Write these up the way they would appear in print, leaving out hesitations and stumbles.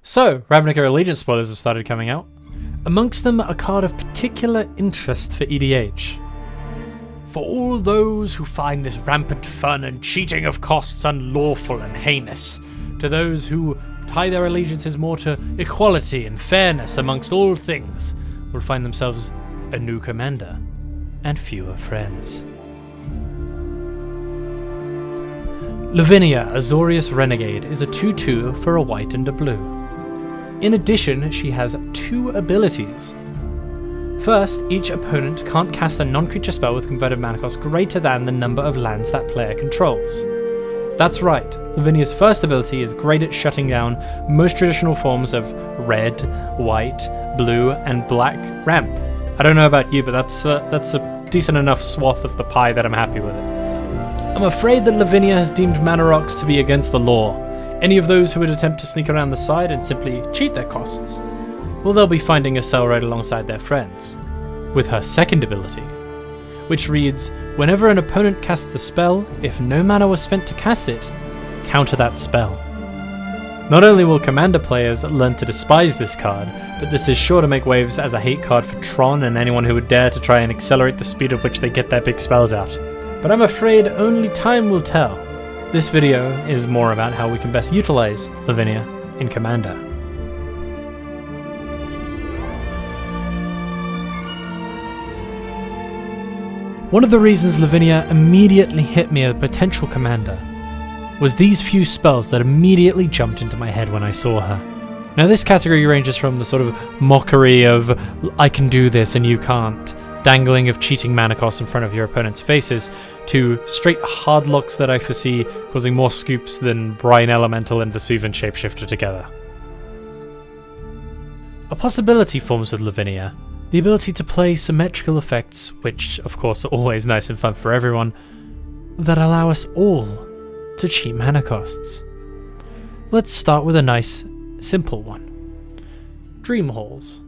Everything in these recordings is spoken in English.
So, Ravnica Allegiance spoilers have started coming out. Amongst them, a card of particular interest for EDH. For all those who find this rampant fun and cheating of costs unlawful and heinous, to those who tie their allegiances more to equality and fairness amongst all things, will find themselves a new commander and fewer friends. Lavinia, AZORIUS Renegade, is a 2/2 for a white and a blue. In addition, she has 2 abilities. First, each opponent can't cast a non-creature spell with converted mana cost greater than the number of lands that player controls. That's right, Lavinia's first ability is great at shutting down most traditional forms of red, white, blue, and black ramp. I don't know about you, but that's a decent enough swath of the pie that I'm happy with it. I'm afraid that Lavinia has deemed mana rocks to be against the law. Any of those who would attempt to sneak around the side and simply cheat their costs, well, they'll be finding a cell right alongside their friends. With her second ability, which reads, whenever an opponent casts a spell, if no mana was spent to cast it, counter that spell. Not only will Commander players learn to despise this card, but this is sure to make waves as a hate card for Tron and anyone who would dare to try and accelerate the speed at which they get their big spells out. But I'm afraid only time will tell. This video is more about how we can best utilize Lavinia in Commander. One of the reasons Lavinia immediately hit me as a potential commander was these few spells that immediately jumped into my head when I saw her. Now this category ranges from the sort of mockery of I can do this and you can't, dangling of cheating mana costs in front of your opponent's faces, to straight hardlocks that I foresee causing more scoops than Brine Elemental and Vesuvian Shapeshifter together. A possibility forms with Lavinia. The ability to play symmetrical effects, which of course are always nice and fun for everyone, that allow us all to cheat mana costs. Let's start with a nice, simple one. Dream Halls.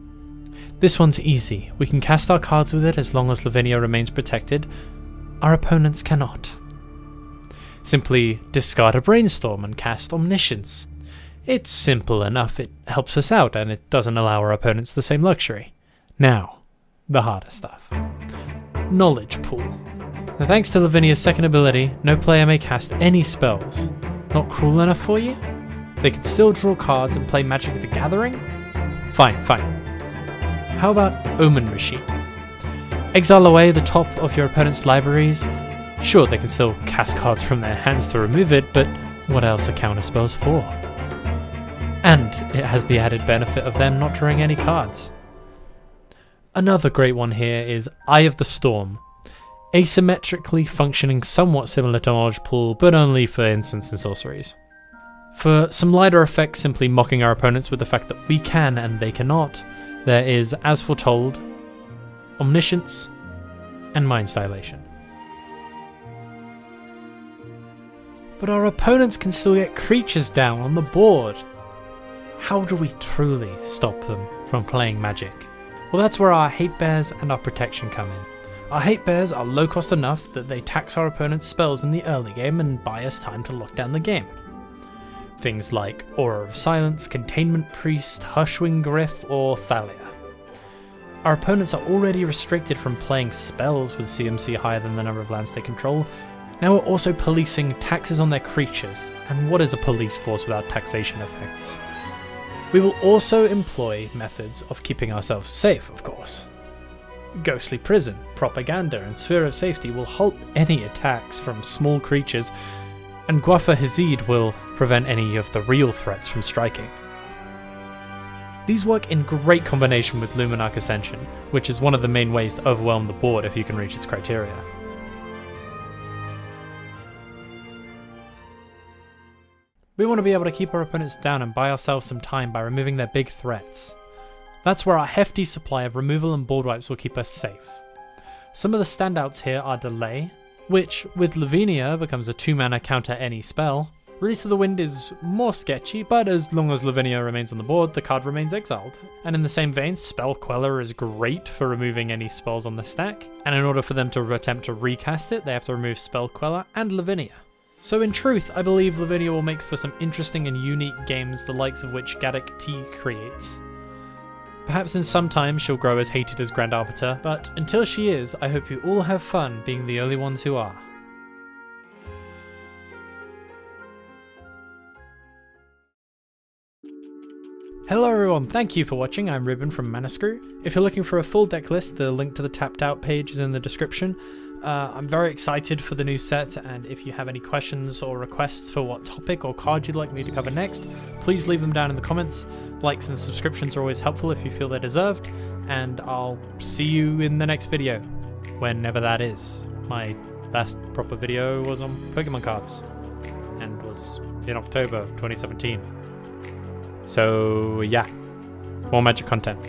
This one's easy. We can cast our cards with it as long as Lavinia remains protected. Our opponents cannot. Simply discard a Brainstorm and cast Omniscience. It's simple enough, it helps us out, and it doesn't allow our opponents the same luxury. Now, the harder stuff. Knowledge Pool. Now, thanks to Lavinia's second ability, no player may cast any spells. Not cruel enough for you? They can still draw cards and play Magic the Gathering? Fine. How about Omen Machine? Exile away the top of your opponent's libraries. Sure, they can still cast cards from their hands to remove it, but what else are counter spells for? And it has the added benefit of them not drawing any cards. Another great one here is Eye of the Storm. Asymmetrically functioning somewhat similar to Knowledge Pool, but only for instants and sorceries. For some lighter effects simply mocking our opponents with the fact that we can and they cannot, there is As Foretold, Omniscience, and Mind's Dilation. But our opponents can still get creatures down on the board. How do we truly stop them from playing Magic? Well, that's where our Hate Bears and our Protection come in. Our Hate Bears are low cost enough that they tax our opponent's spells in the early game and buy us time to lock down the game. Things like Aura of Silence, Containment Priest, Hushwing Gryph, or Thalia. Our opponents are already restricted from playing spells with CMC higher than the number of lands they control. Now we're also policing taxes on their creatures, and what is a police force without taxation effects? We will also employ methods of keeping ourselves safe, of course. Ghostly Prison, Propaganda, and Sphere of Safety will halt any attacks from small creatures, and Guafa Hazid will prevent any of the real threats from striking. These work in great combination with Luminarch Ascension, which is one of the main ways to overwhelm the board if you can reach its criteria. We want to be able to keep our opponents down and buy ourselves some time by removing their big threats. That's where our hefty supply of removal and board wipes will keep us safe. Some of the standouts here are Delay, which with Lavinia becomes a 2-mana counter any spell. Release of the Wind is more sketchy, but as long as Lavinia remains on the board, the card remains exiled. And in the same vein, Spell Queller is great for removing any spells on the stack, and in order for them to attempt to recast it, they have to remove Spell Queller and Lavinia. So in truth, I believe Lavinia will make for some interesting and unique games the likes of which Decktech creates. Perhaps in some time she'll grow as hated as Grand Arbiter, but until she is, I hope you all have fun being the only ones who are. Hello everyone, thank you for watching. I'm Ruben from Manascrew. If you're looking for a full deck list, the link to the tapped out page is in the description. I'm very excited for the new set, and if you have any questions or requests for what topic or card you'd like me to cover next, please leave them down in the comments. Likes and subscriptions are always helpful if you feel they're deserved, and I'll see you in the next video, whenever that is. My last proper video was on Pokemon cards, and was in October 2017. So yeah, more magic content.